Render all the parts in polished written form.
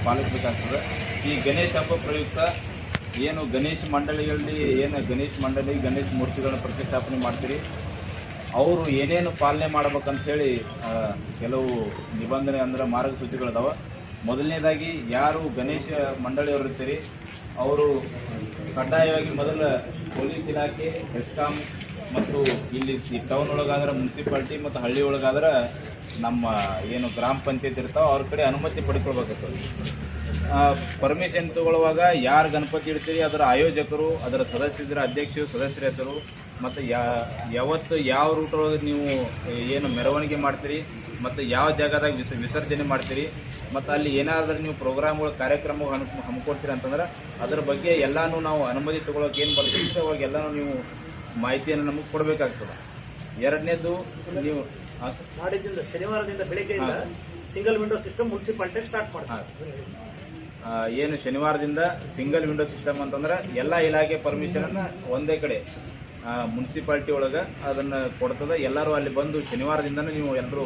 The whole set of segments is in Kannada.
ಪಾಲಿಸಬೇಕಾಗ್ತದೆ. ಈ ಗಣೇಶ ಹಬ್ಬ ಪ್ರಯುಕ್ತ ಏನು ಗಣೇಶ ಮಂಡಳಿಗಳಲ್ಲಿ ಗಣೇಶ ಮಂಡಳಿ ಗಣೇಶ ಮೂರ್ತಿಗಳನ್ನ ಪ್ರತಿಷ್ಠಾಪನೆ ಮಾಡ್ತೀರಿ, ಅವರು ಏನೇನು ಪಾಲನೆ ಮಾಡ್ಬೇಕಂತೇಳಿ ಕೆಲವು ನಿಬಂಧನೆ ಅಂದರೆ ಮಾರ್ಗಸೂಚಿಗಳಿದಾವೆ. ಮೊದಲನೇದಾಗಿ ಯಾರು ಗಣೇಶ ಮಂಡಳಿಯವರು ಇರ್ತೀರಿ ಅವರು ಕಡ್ಡಾಯವಾಗಿ ಮೊದಲ ಪೊಲೀಸ್ ಇಲಾಖೆ, ಹೆಸ್ಕಾಂ ಮತ್ತು ಇಲ್ಲಿ ಈ ಟೌನ್ ಒಳಗಾದ್ರೆ ಮುನ್ಸಿಪಾಲ್ಟಿ ಮತ್ತು ಹಳ್ಳಿ ಒಳಗಾದ್ರೆ ನಮ್ಮ ಏನು ಗ್ರಾಮ ಪಂಚಾಯತ್ ಇರ್ತಾವೆ ಅವ್ರ ಕಡೆ ಅನುಮತಿ ಪಡ್ಕೊಳ್ಬೇಕಾಗ್ತದೆ. ಪರ್ಮಿಷನ್ ತಗೊಳ್ಳುವಾಗ ಯಾರು ಗಣಪತಿ ಇಡ್ತೀರಿ ಅದರ ಆಯೋಜಕರು, ಅದರ ಸದಸ್ಯರ ಅಧ್ಯಕ್ಷರು, ಸದಸ್ಯರ ಹೆಸರು ಮತ್ತು ಯಾವತ್ತು ಯಾವ ರೂಟ್ ಒಳಗೆ ನೀವು ಏನು ಮೆರವಣಿಗೆ ಮಾಡ್ತೀರಿ ಮತ್ತು ಯಾವ ಜಾಗದಾಗ ವಿಸರ್ಜನೆ ಮಾಡ್ತೀರಿ ಮತ್ತು ಅಲ್ಲಿ ಏನಾದರೂ ನೀವು ಪ್ರೋಗ್ರಾಮ್ಗಳು ಕಾರ್ಯಕ್ರಮಗಳು ಹಮ್ಮಿಕೊಡ್ತೀರಿ ಅಂತಂದ್ರೆ ಅದರ ಬಗ್ಗೆ ಎಲ್ಲನೂ ನಾವು ಅನುಮತಿ ತೊಗೊಳಕ್ಕೆ ಏನು ಬರ್ತಿರುತ್ತೆ ಅವಾಗ ಎಲ್ಲನೂ ನೀವು ಮಾಹಿತಿಯನ್ನು ನಮಗೆ ಕೊಡಬೇಕಾಗ್ತದೆ. ಎರಡನೇದು ನೀವು ನಾಡಿದ್ದು ಶನಿವಾರದಿಂದ ಬೆಳಗ್ಗೆಯಿಂದ single window system municipality start ಮಾಡ್ತಾರೆ. ಏನು ಶನಿವಾರದಿಂದ ಸಿಂಗಲ್ ವಿಂಡೋ ಸಿಸ್ಟಮ್ ಅಂತಂದ್ರೆ ಎಲ್ಲ ಇಲಾಖೆ ಪರ್ಮಿಷನನ್ನು ಒಂದೇ ಕಡೆ ಮುನ್ಸಿಪಾಲ್ಟಿ ಒಳಗೆ ಅದನ್ನು ಕೊಡ್ತದೆ. ಎಲ್ಲರೂ ಅಲ್ಲಿ ಬಂದು ಶನಿವಾರದಿಂದನೂ ನೀವು ಎಲ್ಲರೂ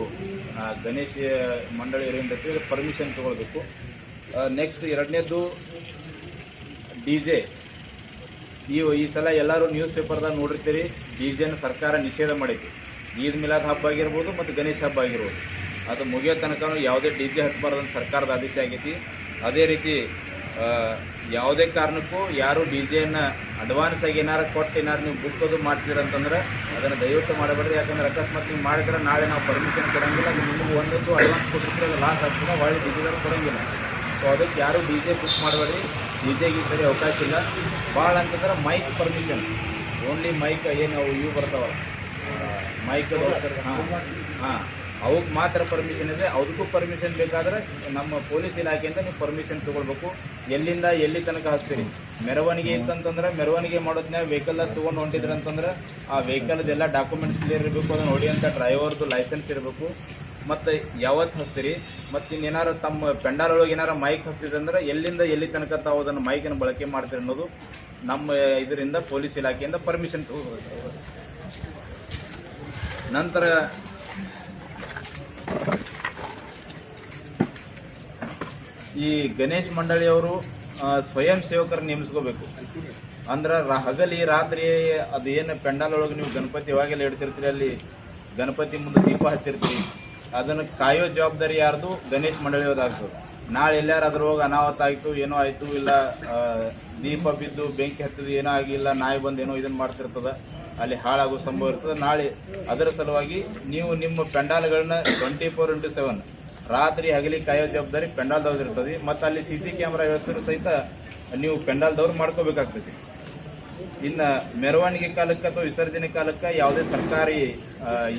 ಗಣೇಶ ಮಂಡಳಿಯವರಿಂದ ಪರ್ಮಿಷನ್ ತೊಗೊಳ್ಬೇಕು. ನೆಕ್ಸ್ಟ್ ಎರಡನೇದು DJ. ಈ ಸಲ ಎಲ್ಲರೂ ನ್ಯೂಸ್ ಪೇಪರ್ದಾಗ ನೋಡಿರ್ತೀರಿ, DJನ ಸರ್ಕಾರ ನಿಷೇಧ ಮಾಡೈತಿ. ಈದ್ ಮಿಲಾದ್ ಹಬ್ಬ ಆಗಿರ್ಬೋದು ಮತ್ತು ಗಣೇಶ ಹಬ್ಬ ಆಗಿರ್ಬೋದು, ಅದು ಮುಗಿಯೋ ತನಕ ಯಾವುದೇ DJ ಹಚ್ಚಬಾರ್ದಂತ ಸರ್ಕಾರದ ಆದೇಶ ಆಗೈತಿ. ಅದೇ ರೀತಿ ಯಾವುದೇ ಕಾರಣಕ್ಕೂ ಯಾರು DJನ ಅಡ್ವಾನ್ಸ್ ಆಗಿ ಏನಾರು ಕೊಟ್ಟು ಏನಾರು ನೀವು ಬುಕ್ ಅದು ಮಾಡ್ತೀರಂತಂದ್ರೆ ಅದನ್ನು ದಯವಿಟ್ಟು ಮಾಡಬೇಡ್ರಿ. ಯಾಕಂದ್ರೆ ಅಕಸ್ಮಾತ್ ನೀವು ಮಾಡಿದ್ರೆ ನಾಳೆ ನಾವು ಪರ್ಮಿಷನ್ ಕೊಡೋಂಗಿಲ್ಲ. ನಿಮಗೂ ಒಂದೊಂದು ಅಡ್ವಾನ್ಸ್ ಕೊಟ್ಟಿದ್ರೆ ಅದು ಲಾಸ್ ಆಗ್ತದೆ, ಒಳ್ಳೆ DJದವ್ರು ಕೊಡೋಂಗಿಲ್ಲ. ಸೊ ಅದಕ್ಕೆ ಯಾರು DJ ಬುಕ್ ಮಾಡಬೇಡ್ರಿ. DJಗೆ ಈ ಸರಿ ಅವಕಾಶ ಇಲ್ಲ. ಭಾಳ ಅಂತಂದ್ರೆ ಮೈಕ್ ಪರ್ಮಿಷನ್, ಓನ್ಲಿ ಮೈಕ್ ಏನು ಇವು ಬರ್ತಾವಲ್ಲ ಮೈಕ್, ಹಾಂ ಅವಕ್ಕೆ ಮಾತ್ರ ಪರ್ಮಿಷನ್ ಇದೆ. ಅದಕ್ಕೂ ಪರ್ಮಿಷನ್ ಬೇಕಾದ್ರೆ ನಮ್ಮ ಪೊಲೀಸ್ ಇಲಾಖೆಯಿಂದ ನೀವು ಪರ್ಮಿಷನ್ ತೊಗೊಳ್ಬೇಕು. ಎಲ್ಲಿಂದ ಎಲ್ಲಿ ತನಕ ಹಚ್ತೀರಿ. ಮೆರವಣಿಗೆ ಇತ್ತಂತಂದ್ರೆ ಮೆರವಣಿಗೆ ಮಾಡೋದನ್ನ ವೆಹಿಕಲ್ದಾಗ ತೊಗೊಂಡು ಹೊಂಟಿದ್ರೆ ಅಂತಂದ್ರೆ ಆ ವೆಹಿಕಲ್ದೆಲ್ಲ ಡಾಕ್ಯುಮೆಂಟ್ಸ್ ಕ್ಲಿಯರ್ ಇರಬೇಕು. ಅದನ್ನು ಹೊಡಿಯೋಂಥ ಡ್ರೈವರ್ದು ಲೈಸೆನ್ಸ್ ಇರಬೇಕು. ಮತ್ತು ಯಾವತ್ತು ಹಚ್ತೀರಿ ಮತ್ತು ಇನ್ನೇನಾರು ತಮ್ಮ ಪೆಂಡಾಲ್ ಒಳಗೆ ಏನಾರು ಮೈಕ್ ಹಚ್ತಿದ್ರೆ ಎಲ್ಲಿಂದ ಎಲ್ಲಿ ತನಕ ತಾವು ಅದನ್ನು ಮೈಕನ್ನು ಬಳಕೆ ಮಾಡ್ತೀರಿ ಅನ್ನೋದು ನಮ್ಮ ಇದರಿಂದ ಪೊಲೀಸ್ ಇಲಾಖೆಯಿಂದ ಪರ್ಮಿಷನ್ ತಗೋಬೇಕು. ನಂತರ ಈ ಗಣೇಶ್ ಮಂಡಳಿಯವರು ಸ್ವಯಂ ಸೇವಕರನ್ನು ನೇಮಿಸ್ಕೋಬೇಕು. ಅಂದ್ರೆ ಹಗಲಿ ರಾತ್ರಿ ಅದೇನು ಪೆಂಡಾಲ್ ಒಳಗೆ ನೀವು ಗಣಪತಿ ಯಾವಾಗೆಲ್ಲ ಇಡ್ತಿರ್ತೀರಿ, ಅಲ್ಲಿ ಗಣಪತಿ ಮುಂದೆ ದೀಪ ಹಚ್ಚಿರ್ತೀರಿ, ಅದನ್ನು ಕಾಯೋ ಜವಾಬ್ದಾರಿ ಯಾರ್ದು? ಗಣೇಶ್ ಮಂಡಳಿಯೋದಾಗ್ತದೆ. ನಾಳೆ ಎಲ್ಲಾರು ಅದ್ರೊಳಗೆ ಅನಾಹುತ ಆಯಿತು, ಏನೋ ಆಯಿತು, ಇಲ್ಲ ದೀಪ ಬಿದ್ದು ಬೆಂಕಿ ಹತ್ತಿದ್ದು ಏನೋ ಆಗಿಲ್ಲ, ನಾಯಿ ಬಂದು ಏನೋ ಇದನ್ನು ಮಾಡ್ತಿರ್ತದೆ, ಅಲ್ಲಿ ಹಾಳಾಗೋ ಸಂಭವ ಇರ್ತದೆ. ನಾಳೆ ಅದರ ಸಲುವಾಗಿ ನೀವು ನಿಮ್ಮ ಪೆಂಡಾಲ್ಗಳನ್ನ 24x7 ರಾತ್ರಿ ಹಗಲಿ ಕಾಯೋ ಜವಾಬ್ದಾರಿ ಪೆಂಡಾಲ್ದವ್ರು ಇರ್ತದೆ. ಮತ್ತು ಅಲ್ಲಿ CC ಕ್ಯಾಮ್ರಾ ವ್ಯವಸ್ಥೆ ಸಹಿತ ನೀವು ಪೆಂಡಾಲ್ದವ್ರು ಮಾಡ್ಕೋಬೇಕಾಗ್ತದೆ. ಇನ್ನು ಮೆರವಣಿಗೆ ಕಾಲಕ್ಕೆ ಅಥವಾ ವಿಸರ್ಜನೆ ಕಾಲಕ್ಕೆ ಯಾವುದೇ ಸರ್ಕಾರಿ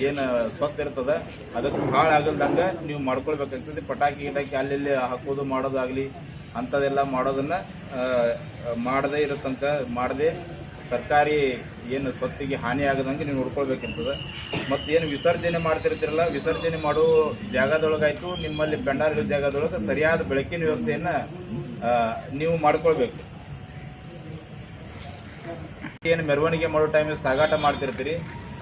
ಏನು ಸ್ವತ್ತು ಇರ್ತದೆ ಅದಕ್ಕೆ ಹಾಳಾಗಲ್ದಂಗೆ ನೀವು ಮಾಡ್ಕೊಳ್ಬೇಕಾಗ್ತದೆ. ಪಟಾಕಿ ಗಿಟಾಕಿ ಅಲ್ಲಿ ಹಾಕೋದು ಮಾಡೋದಾಗಲಿ ಅಂಥದ್ದೆಲ್ಲ ಮಾಡೋದನ್ನು ಮಾಡದೇ ಇರೋ ತನಕ ಮಾಡದೆ ಸರ್ಕಾರಿ ಏನು ಸ್ವತ್ತಿಗೆ ಹಾನಿ ಆಗದಂಗೆ ನೀವು ನೋಡ್ಕೊಳ್ಬೇಕಿರ್ತದೆ. ಮತ್ತು ಏನು ವಿಸರ್ಜನೆ ಮಾಡ್ತಿರ್ತೀರಲ್ಲ, ವಿಸರ್ಜನೆ ಮಾಡೋ ಜಾಗದೊಳಗಾಯ್ತು ನಿಮ್ಮಲ್ಲಿ ಪೆಂಡಾಲ್ ಜಾಗದೊಳಗೆ ಸರಿಯಾದ ಬೆಳಕಿನ ವ್ಯವಸ್ಥೆಯನ್ನು ನೀವು ಮಾಡ್ಕೊಳ್ಬೇಕು. ಏನು ಮೆರವಣಿಗೆ ಮಾಡೋ ಟೈಮಿಗೆ ಸಾಗಾಟ ಮಾಡ್ತಿರ್ತೀರಿ,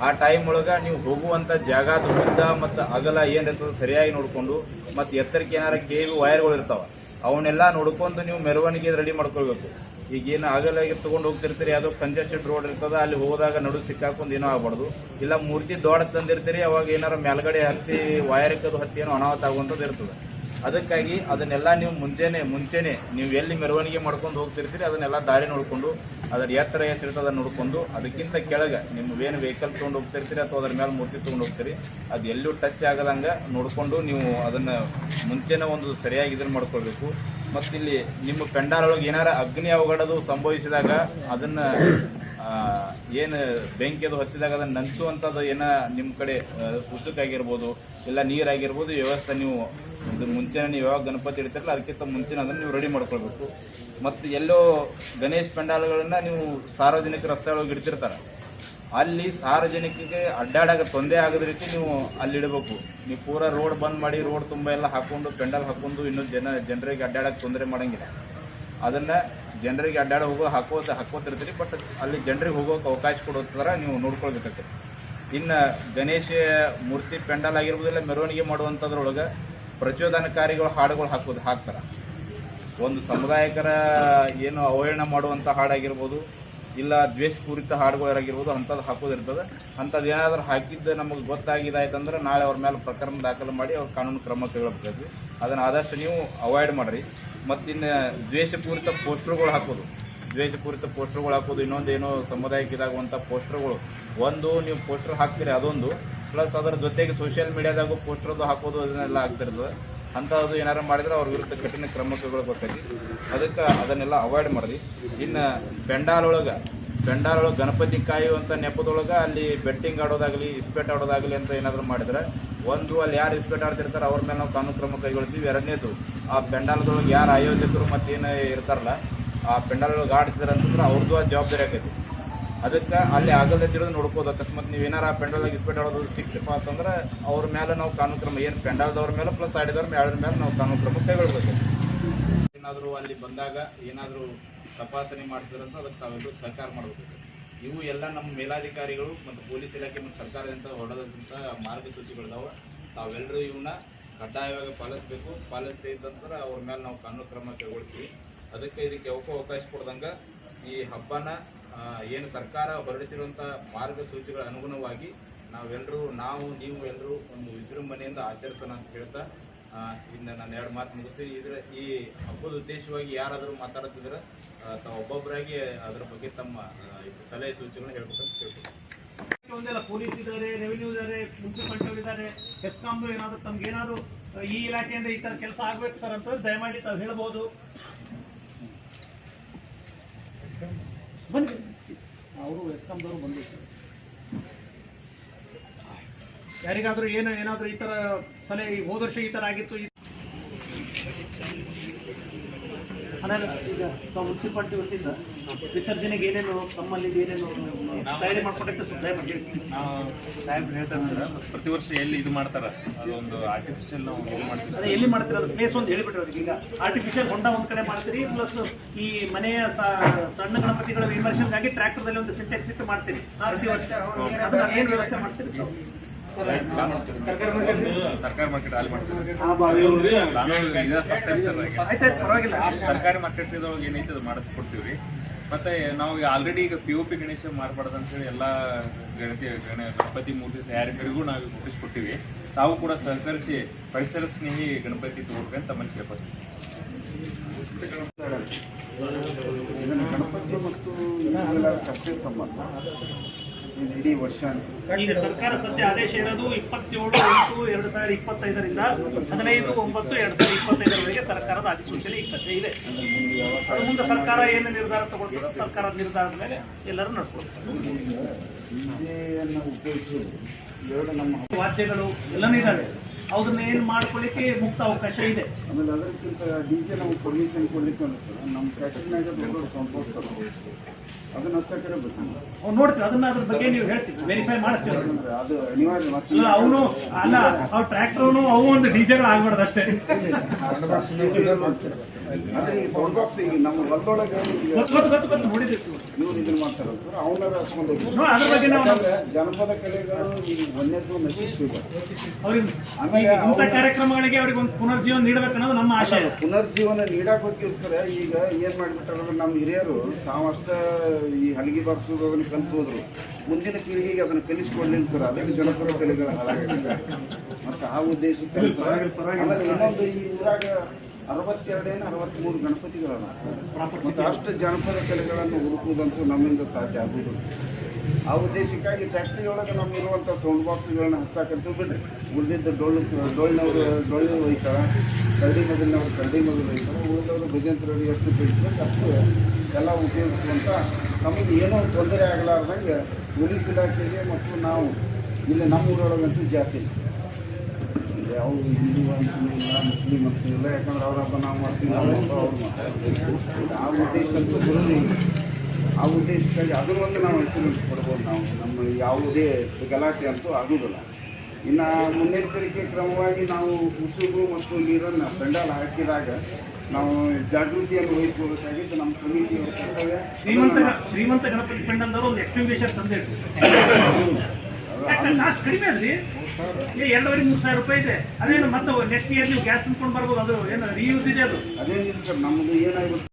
ಆ ಟೈಮ್ ಒಳಗೆ ನೀವು ಹೋಗುವಂಥ ಜಾಗದ ಉದ್ದ ಮತ್ತು ಅಗಲ ಏನಿರ್ತದೆ ಸರಿಯಾಗಿ ನೋಡಿಕೊಂಡು, ಮತ್ತು ಎತ್ತರಕ್ಕೆ ಏನಾರ ಕೇಬಲ್ ವೈರ್ಗಳು ಇರ್ತಾವೆ ಅವನ್ನೆಲ್ಲ ನೋಡ್ಕೊಂಡು ನೀವು ಮೆರವಣಿಗೆ ರೆಡಿ ಮಾಡ್ಕೊಳ್ಬೇಕು. ಈಗೇನು ಅಗಲಾಗಿ ತೊಗೊಂಡು ಹೋಗ್ತಿರ್ತೀರಿ, ಅದು ಕಂಜೆಸ್ಟೆಡ್ ರೋಡ್ ಇರ್ತದೆ, ಅಲ್ಲಿ ಹೋದಾಗ ನಡು ಸಿಕ್ಕಾಕೊಂಡು ಏನೋ ಆಗ್ಬಾರ್ದು. ಇಲ್ಲ ಮೂರ್ತಿ ದೊಡ್ಡ ತಂದಿರ್ತೀರಿ, ಅವಾಗ ಏನಾರು ಮೇಲ್ಗಡೆ ಹತ್ತಿ ವೈರಕ್ಕದು ಹತ್ತಿ ಏನೋ ಅನಾಹುತ ಆಗುವಂಥದ್ದು ಇರ್ತದೆ. ಅದಕ್ಕಾಗಿ ಅದನ್ನೆಲ್ಲ ನೀವು ಮುಂಚೆನೆ ನೀವು ಎಲ್ಲಿ ಮೆರವಣಿಗೆ ಮಾಡ್ಕೊಂಡು ಹೋಗ್ತಿರ್ತೀರಿ ಅದನ್ನೆಲ್ಲ ದಾರಿ ನೋಡಿಕೊಂಡು ಅದರ ಎತ್ತರ ಎಷ್ಟಿರ್ತದೆ ನೋಡಿಕೊಂಡು ಅದಕ್ಕಿಂತ ಕೆಳಗೆ ನಿಮ್ಮವೇನು ವೆಹಿಕಲ್ ತೊಗೊಂಡು ಹೋಗ್ತಿರ್ತೀರಿ ಅಥವಾ ಅದ್ರ ಮೇಲೆ ಮೂರ್ತಿ ತೊಗೊಂಡು ಹೋಗ್ತೀರಿ ಅದು ಎಲ್ಲೂ ಟಚ್ ಆಗದಂಗೆ ನೋಡಿಕೊಂಡು ನೀವು ಅದನ್ನು ಮುಂಚೆನೇ ಒಂದು ಸರಿಯಾಗಿ ಇದನ್ನು ಮಾಡ್ಕೊಳ್ಬೇಕು. ಮತ್ತು ಇಲ್ಲಿ ನಿಮ್ಮ ಪೆಂಡಾಲ್ ಒಳಗೆ ಏನಾರ ಅಗ್ನಿ ಅವಘಡದು ಸಂಭವಿಸಿದಾಗ ಅದನ್ನು ಏನು ಬೆಂಕಿ ಅದು ಹತ್ತಿದಾಗ ಅದನ್ನು ನಂಚುವಂಥದ್ದು ಏನೋ ನಿಮ್ಮ ಕಡೆ ಉಸುಕಾಗಿರ್ಬೋದು ಇಲ್ಲ ನೀರಾಗಿರ್ಬೋದು ವ್ಯವಸ್ಥೆ ನೀವು ಇದು ಮುಂಚೆನೇ ನೀವು ಯಾವಾಗ ಗಣಪತಿ ಇಡ್ತಿರಲ್ಲ ಅದಕ್ಕಿಂತ ಮುಂಚೆನೇ ಅದನ್ನು ನೀವು ರೆಡಿ ಮಾಡ್ಕೊಳ್ಬೇಕು. ಮತ್ತು ಎಲ್ಲೋ ಗಣೇಶ್ ಪೆಂಡಾಲ್ಗಳನ್ನು ನೀವು ಸಾರ್ವಜನಿಕ ರಸ್ತೆ ಒಳಗೆ ಇಡ್ತಿರ್ತಾರೆ, ಅಲ್ಲಿ ಸಾರ್ವಜನಿಕರಿಗೆ ಅಡ್ಡಾಡೋಕೆ ತೊಂದರೆ ಆಗದ ರೀತಿ ನೀವು ಅಲ್ಲಿ ಇಡಬೇಕು. ನೀವು ಪೂರಾ ರೋಡ್ ಬಂದ್ ಮಾಡಿ ರೋಡ್ ತುಂಬ ಎಲ್ಲ ಹಾಕ್ಕೊಂಡು ಪೆಂಡಾಲ್ ಹಾಕ್ಕೊಂಡು ಇನ್ನೂ ಜನರಿಗೆ ಅಡ್ಡಾಡೋಕೆ ತೊಂದರೆ ಮಾಡೋಂಗಿಲ್ಲ. ಅದನ್ನು ಜನರಿಗೆ ಅಡ್ಡಾಡ ಹಾಕೋತಿರ್ತೀರಿ, ಬಟ್ ಅಲ್ಲಿ ಜನರಿಗೆ ಹೋಗೋಕೆ ಅವಕಾಶ ಕೊಡೋ ಥರ ನೀವು ನೋಡ್ಕೊಳ್ಬೇಕಾಗ್ತದೆ. ಇನ್ನು ಗಣೇಶ ಮೂರ್ತಿ ಪೆಂಡಾಲ್ ಆಗಿರ್ಬೋದಿಲ್ಲ ಮೆರವಣಿಗೆ ಮಾಡುವಂಥದ್ರೊಳಗೆ ಪ್ರಚೋದನಕಾರಿಗಳು ಹಾಡುಗಳು ಹಾಕ್ತಾರೆ. ಒಂದು ಸಮುದಾಯಕರ ಏನು ಅವಹೇಳನ ಮಾಡುವಂಥ ಹಾಡಾಗಿರ್ಬೋದು, ಇಲ್ಲ ದ್ವೇಷಪೂರಿತ ಹಾಡುಗಳಾಗಿರ್ಬೋದು, ಅಂಥದ್ದು ಹಾಕೋದಿರ್ತದೆ. ಅಂಥದ್ದು ಏನಾದರೂ ಹಾಕಿದ್ದು ನಮಗೆ ಗೊತ್ತಾಗಿದ್ದಾಯ್ತಂದ್ರೆ ನಾಳೆ ಅವ್ರ ಮೇಲೆ ಪ್ರಕರಣ ದಾಖಲು ಮಾಡಿ ಅವ್ರ ಕಾನೂನು ಕ್ರಮ ಕೈಗೊಳ್ಬೇಕು. ಅದನ್ನು ಆದಷ್ಟು ನೀವು ಅವಾಯ್ಡ್ ಮಾಡಿರಿ. ಮತ್ತು ಇನ್ನು ದ್ವೇಷಪೂರಿತ ಪೋಸ್ಟರ್ಗಳು ಹಾಕೋದು, ಇನ್ನೊಂದೇನೋ ಸಮುದಾಯಕ್ಕೆ ಇದಾಗುವಂಥ ಪೋಸ್ಟರ್ಗಳು, ಒಂದು ನೀವು ಪೋಸ್ಟರ್ ಹಾಕ್ತೀರಿ ಅದೊಂದು, ಪ್ಲಸ್ ಅದರ ಜೊತೆಗೆ ಸೋಷಿಯಲ್ ಮೀಡಿಯಾದಾಗೂ ಪೋಸ್ಟರ್ದು ಹಾಕೋದು ಅದನ್ನೆಲ್ಲ ಆಗ್ತಿರ್ತದೆ. ಅಂಥದ್ದು ಏನಾರು ಮಾಡಿದ್ರೆ ಅವ್ರ ವಿರುದ್ಧ ಕಠಿಣ ಕ್ರಮ ಕೈಗೊಳ್ಬೇಕಾಗಿ, ಅದಕ್ಕೆ ಅದನ್ನೆಲ್ಲ ಅವಾಯ್ಡ್ ಮಾಡಿರಿ. ಇನ್ನು ಪೆಂಡಾಲೊಳಗೆ ಗಣಪತಿ ಕಾಯುವಂಥ ನೆಪದೊಳಗೆ ಅಲ್ಲಿ ಬೆಟ್ಟಿಂಗ್ ಆಡೋದಾಗಲಿ ಇಸ್ಪೇಟ್ ಆಡೋದಾಗಲಿ ಅಂತ ಏನಾದರೂ ಮಾಡಿದ್ರೆ, ಒಂದು ಅಲ್ಲಿ ಯಾರು ಇಸ್ಪೇಟ್ ಆಡ್ತಿರ್ತಾರೆ ಅವ್ರ ಮೇಲೆ ನಾವು ಕಾನೂನು ಕ್ರಮ ಕೈಗೊಳ್ತೀವಿ. ಎರಡನೇದು ಆ ಪೆಂಡಾಲದೊಳಗೆ ಯಾರು ಆಯೋಜಕರು ಮತ್ತೇನು ಇರ್ತಾರಲ್ಲ, ಆ ಪೆಂಡಾಲೊಳಗೆ ಆಡ್ತಿದ್ದಾರೆ ಅಂತಂದ್ರೆ ಅವ್ರದ್ದು ಆ ಜವಾಬ್ದಾರಿ ಆಗೈತಿ. ಅದಕ್ಕೆ ಅಲ್ಲಿ ಆಗಲ್ದಿರೋದು ನೋಡ್ಬೋದು. ಅಕಸ್ಮಾತ್ ನೀವು ಏನಾರ ಆ ಪೆಂಡಾಲ್ದಾಗ ಇಸ್ಪೇಟ್ ಆಡೋದು ಸಿಕ್ತಪ್ಪ ಅಂತಂದ್ರೆ ಅವ್ರ ಮೇಲೆ ನಾವು ಕಾನೂನು ಕ್ರಮ, ಏನು ಪೆಂಡಾಲ್ದವ್ರ ಮೇಲೆ ಪ್ಲಸ್ ಆಡಿದವ್ರ ಮೇಲೆ ನಾವು ಕಾನೂನು ಕ್ರಮ ಕೈಗೊಳ್ಬೇಕು. ಏನಾದರೂ ಅಲ್ಲಿ ಬಂದಾಗ ಏನಾದರೂ ತಪಾಸಣೆ ಮಾಡ್ತಿರಂತ ಅದಕ್ಕೆ ತಾವೆಲ್ಲರೂ ಸಹಕಾರ ಮಾಡಬೇಕು. ಇವು ಎಲ್ಲ ನಮ್ಮ ಮೇಲಾಧಿಕಾರಿಗಳು ಮತ್ತು ಪೊಲೀಸ್ ಇಲಾಖೆ ಮತ್ತು ಸರ್ಕಾರದಿಂದ ಹೊರಡದಂಥ ಮಾರ್ಗಸೂಚಿಗಳಿದಾವೆ. ತಾವೆಲ್ಲರೂ ಇವನ್ನ ಕಡ್ಡಾಯವಾಗಿ ಪಾಲಿಸ್ತಿದ್ದಂದ್ರೆ ಅವ್ರ ಮೇಲೆ ನಾವು ಕಾನೂನು ಕ್ರಮ ಕೈಗೊಳ್ತೀವಿ. ಇದಕ್ಕೆ ಅವಕಾಶ ಕೊಡ್ದಂಗೆ ಈ ಹಬ್ಬನ ಏನು ಸರ್ಕಾರ ಹೊರಡಿಸಿರುವಂಥ ಮಾರ್ಗಸೂಚಿಗಳ ಅನುಗುಣವಾಗಿ ನೀವು ಎಲ್ಲರೂ ಒಂದು ವಿಜೃಂಭಣೆಯಿಂದ ಆಚರಿಸೋಣ ಅಂತ ಹೇಳ್ತಾ ಇನ್ನು ನಾನು 2 ಮಾತು ಮುಗಿಸ್ತೀನಿ. ಈ ಹಬ್ಬದ ಉದ್ದೇಶವಾಗಿ ಯಾರಾದರೂ ಮಾತಾಡ್ತಿದ್ರೆ ತಾವು ಒಬ್ಬೊಬ್ಬರಾಗಿ ಅದರ ಬಗ್ಗೆ ತಮ್ಮ ಸಲಹೆ ಸೂಚನೆಗಳನ್ನ ಹೇಳ್ಬೇಕಂತ ಕೇಳ್ತೀನಿ. ಒಂದೆಲ್ಲ ಪೊಲೀಸ್ ಇದ್ದಾರೆ, ರೆವಿನ್ಯೂ ಇದ್ದಾರೆ, ಮುನ್ಸಿಪಾಲಿಟಿ ಇದ್ದಾರೆ, ಹೆಸ್ಕಾಮ್ದು ಏನಾದರೂ ತಮ್ಗೆ ಏನಾದರೂ ಈ ಇಲಾಖೆಯಿಂದ ಈ ಥರ ಕೆಲಸ ಆಗ್ಬೇಕು ಸರ್ ಅಂತ ದಯಮಾಡಿ ತಾವು ಹೇಳ್ಬೋದು. ಬನ್ನಿ, ಅವರು ಹೆಸ್ಕಾಮ್ದವರು ಬಂದಿದ್ದಾರೆ. ಯಾರಿಗಾದರೂ ಏನಾದರೂ ಈ ಥರ ಸಲಹೆ ಹೋದ ವರ್ಷ ಈ ಥರ ಆಗಿತ್ತು, ಈಗ ಮುನ್ಸಿಪಾಲಿಟಿ ವತಿಯಿಂದ ವಿಸರ್ಜನೆಗೆ ಏನೇನು ತಮ್ಮಲ್ಲಿ ಏನೇನು ತಯಾರಿ ಮಾಡ್ಕೊಟ್ಟೆ ಸಾಹೇಬ್ರು ಹೇಳ್ತಾರೆ ಪ್ರತಿ ವರ್ಷ ಎಲ್ಲಿ ಇದು ಮಾಡ್ತಾರ ಅದೊಂದು ಆರ್ಟಿಫಿಷಿಯಲ್ ನಾವು ಇದು ಮಾಡ್ತೀವಿ. ಅದೇ ಎಲ್ಲಿ ಮಾಡ್ತೀರ ಅದು ಪ್ಲೇಸ್ ಒಂದು ಹೇಳಿಬಿಟ್ರೆ ಅವ್ರಿಗೆ. ಈಗ ಆರ್ಟಿಫಿಷಿಯಲ್ ಹೊಂಡ ಒಂದ್ ಕಡೆ ಮಾಡ್ತೀರಿ, ಪ್ಲಸ್ ಈ ಮನೆಯ ಸಣ್ಣ ಗಣಪತಿಗಳ ವಿಮರ್ಶೆಗಾಗಿ ಟ್ರ್ಯಾಕ್ಟರ್ದಲ್ಲಿ ಒಂದು ಸಿಂಟೆಕ್ಸ್ ಇಟ್ಟು ಮಾಡ್ತೀರಿ. ಏನು ವ್ಯವಸ್ಥೆ ಮಾಡ್ತೀರಿ? ತರಕಾರಿ ಮಾರ್ಕೆಟ್ ಅಲ್ಲಿ ಮಾಡ್ತೀವಿ. ಪರವಾಗಿಲ್ಲ, ತರಕಾರಿ ಮಾರ್ಕೆಟ್ ಏನೈತೆ ಅದು ಮಾಡಿಸ್ಕೊಡ್ತೀವಿ. ಮತ್ತೆ ನಾವು ಆಲ್ರೆಡಿ ಈಗ POP ಗಣೇಶ ಮಾರ್ಬಾರ್ದು ಅಂತ ಹೇಳಿ ಎಲ್ಲ ಗಣಪತಿ ಮೂರ್ತಿ ತಯಾರಿಕರಿಗೂ ನಾವು ನೋಟಿಸ್ ಕೊಟ್ಟಿವಿ. ತಾವು ಕೂಡ ಸಹಕರಿಸಿ ಪರಿಸರ ಸ್ನೇಹಿ ಗಣಪತಿ ತಗೋಬೇಕು ಅಂತ ತಮ್ಮಲ್ಲಿ ಕೇಳ್ಕೊತೀವಿ. ಗಣಪತಿ ಮತ್ತು ಚರ್ಚೆ ಸಂಬಂಧ ಇಡೀ ವರ್ಷ ಈಗ ಸರ್ಕಾರ ಸದ್ಯ ಆದೇಶ ಇರೋದು 27/8/2025ರಿಂದ 15/9/2025 ಸರ್ಕಾರದ ಅಧಿಸೂಚನೆ ಈಗ ಸದ್ಯ ಇದೆ. ಅದು ಮುಂದೆ ಸರ್ಕಾರ ಏನು ನಿರ್ಧಾರ ತಗೊಳ್ತಾರೆ, ಸರ್ಕಾರದ ನಿರ್ಧಾರದ ಮೇಲೆ ಎಲ್ಲರೂ ನಡ್ಕೊಳ್ತಾರೆ. ಉಪಯೋಗಿಸಿ ಎರಡು ನಮ್ಮ ವಾದ್ಯಗಳು ಎಲ್ಲನೂ ಇದ್ದಾವೆ, ಅದನ್ನ ಏನು ಮಾಡ್ಕೊಳ್ಳಿಕ್ಕೆ ಮುಕ್ತ ಅವಕಾಶ ಇದೆ. ಆಮೇಲೆ ಅದಕ್ಕಿಂತ ಡಿಜೆ ನಾವು ಪರ್ಮಿಷನ್ ಕೊಡ್ಲಿಕ್ಕೆ ಅನಿಸ್ತದೆ. ನಮ್ಮ ಫ್ಯಾಕ್ಟ್ರಿನಾಗ ದೊಡ್ಡ ಕಾಂಪೌಂಡ್ ಅದನ್ನ ಹಚ್ಚಕ್ಕೆ ಬೇಕು. ನೋಡ್ತೀವಿ, ಅದನ್ನ ಅದ್ರ ಬಗ್ಗೆ ನೀವು ಹೇಳ್ತೀವಿ, ವೆರಿಫೈ ಮಾಡಿಸ್ತೀವಿ. ಅದು ಅನಿವಾರ್ಯ. ಅವನು ಅಲ್ಲ, ಅವ್ರ ಟ್ರ್ಯಾಕ್ಟರ್ ಅವು ಒಂದು ಡಿಜೆಗಳು ಆಗ್ಬಾರ್ದು ಅಷ್ಟೇ. ಅಂದ್ರೆ ಈ ಸೌಂಡ್ ಬಾಕ್ಸ್ ಈಗ ನಮ್ಮ ಹೊಲದೊಳಗೆ ನೋಡಿದ್ದೀವಿ, ಇವ್ರು ಇದನ್ನ ಮಾಡ್ತಾರ ಅವನಾರ ಹಚ್ಕೊಂಡು ಅದ್ರ ಬಗ್ಗೆ ನಾವು ಜನಪದ ಕಲೆಗಳು ಈ ಒಂದೇದು ನಶಿಸಿದೆ. ಅವ್ರಿಗೆ ಇಂಥ ಕಾರ್ಯಕ್ರಮಗಳಿಗೆ ಅವ್ರಿಗೆ ಒಂದು ಪುನರ್ಜೀವನ ನೀಡಬೇಕನ್ನೋದು ನಮ್ಮ ಆಶಯ. ಪುನರ್ಜೀವನ ನೀಡಾಕೋಸ್ಕರ ಈಗ ಏನ್ ಮಾಡ್ಬಿಟ್ಟಾರ ನಮ್ಮ ಹಿರಿಯರು ತಾವಷ್ಟ ಈ ಹಲಗಿ ಬಾರಿಸೋದು ಅದನ್ನ ಕಲ್ತು ಹೋದ್ರು. ಮುಂದಿನ ಪೀಳಿಗೆಗೆ ಅದನ್ನ ಕಲಿಸ್ಕೊಡ್ಲಿಲ್ಲ. ಅದಕ್ಕೆ ಜನಪದ ಕಲೆಗಳ ಹಾಳಾಗಿದೆ. ಮತ್ತೆ ಆ ಉದ್ದೇಶಕ್ಕೆ ಆಮೇಲೆ ಇನ್ನೊಂದು ಈ ಊರಾಗ 62-63 ಗಣಪತಿಗಳನ್ನ ಮತ್ತು ಅಷ್ಟು ಜನಪದ ಕಲೆಗಳನ್ನು ಹುಡುಕುವುದಂತೂ ನಮ್ಮಿಂದ ಸಾಧ್ಯ ಆಗುವುದು. ಆ ಉದ್ದೇಶಕ್ಕಾಗಿ ಫ್ಯಾಕ್ಟ್ರಿಯೊಳಗೆ ನಮ್ಮಿರುವಂಥ ಸೌಂಡ್ ಬಾಕ್ಸ್ಗಳನ್ನ ಹಚ್ಚಾಕಂತೂ ಬಿಡ್ರಿ. ಉಳಿದಿದ್ದ ಡೊಳ್ಳು ಒಯ್ತಾರ, ಕರಡಿ ಮೊದಲು ಒಯ್ತಾರ, ಉಳಿದವರು ಭಜಂತ್ರಲ್ಲಿ ಎಷ್ಟು ಬೆಳೆಸ್ಬೇಕು ಅಷ್ಟು ಎಲ್ಲ ಉಪಯೋಗಿಸುವಂಥ ನಮಗೆ ಏನೋ ತೊಂದರೆ ಆಗಲಾರ್ದಂಗೆ ಪೊಲೀಸ್ ಇಲಾಖೆಗೆ ಮತ್ತು ನಾವು ಇಲ್ಲಿ ನಮ್ಮ ಊರೊಳಗಂತೂ ಜಾಸ್ತಿ ಯಾವ ಹಿಂದೂ ಅಂತಿಲ್ಲ, ಮುಸ್ಲಿಂ ಅಂತಿಲ್ಲ. ಯಾಕಂದ್ರೆ ಅವ್ರ ಹಬ್ಬ ನಾವು ಮಾಡ್ತೀವಿ, ಅವ್ರ ಹಬ್ಬ ಅವ್ರು ಮಾಡ್ತೀವಿ. ಆ ಉದ್ದೇಶ ಅಂತೂ ಬರೋದು. ಆ ಉದ್ದೇಶಕ್ಕಾಗಿ ಅದನ್ನೊಂದು ನಾವು ಇನ್ಸೂರೆನ್ಸ್ ಕೊಡ್ಬೋದು. ನಾವು ನಮ್ಮ ಯಾವುದೇ ಗಲಾಟೆ ಅಂತೂ ಆಗುವುದಿಲ್ಲ. ಇನ್ನು ಮುನ್ನೆಚ್ಚರಿಕೆ ಕ್ರಮವಾಗಿ ನಾವು ಉಸುಗು ಮತ್ತು ನೀರನ್ನು ಪೆಂಡಾಲ್ ಹಾಕಿದಾಗ ನಾವು ಜಾಗೃತಿಯನ್ನು ವಹಿಸಬೇಕಾಗಿದ್ದು ನಮ್ಮ ಕಮಿಟಿಯವರ ಕರ್ತವ್ಯ. ಶ್ರೀಮಂತ ಗಣಪತಿ ಪೆಂಡಲ್ದವರು ಒಂದು ಎಕ್ಸ್ಟಿಂಗ್ವಿಷರ್ ತಂದೆ ಕಡಿಮೆ ಅದ್ರಿ 2,500-3,000 ರೂಪಾಯಿ ಇದೆ. ಅದೇನು ಮತ್ತೆ ನೆಕ್ಸ್ಟ್ ಇಯರ್ ನೀವು ಗ್ಯಾಸ್ ತುಂಬ್ಕೊಂಡು ಬರ್ಬೋದು, ಅದು ಏನು ರೀಯೂಸ್ ಇದೆ ಅದು. ಅದೇನಿಲ್ಲ ಸರ್, ನಮ್ದು ಏನಾಗುತ್ತೆ